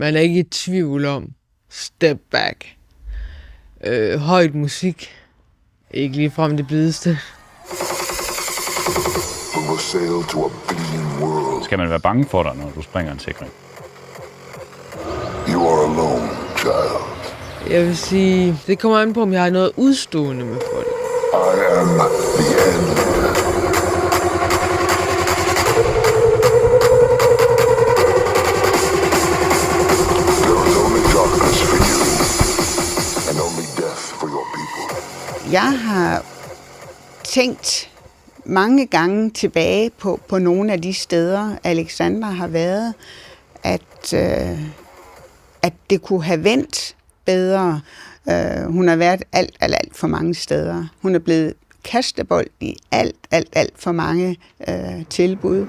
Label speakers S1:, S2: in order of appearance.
S1: Man er ikke i tvivl om. Step back. Højt musik. Ikke ligefrem det blideste.
S2: Skal man være bange for dig, når du springer en sikring?
S3: You are alone, child.
S1: Jeg vil sige, det kommer an på, om jeg har noget udstående med folk.
S3: I am the end.
S4: Jeg har tænkt mange gange tilbage på nogle af de steder, Alexandra har været, at det kunne have vendt bedre. Hun har været alt for mange steder. Hun er blevet kastebold i alt for mange tilbud.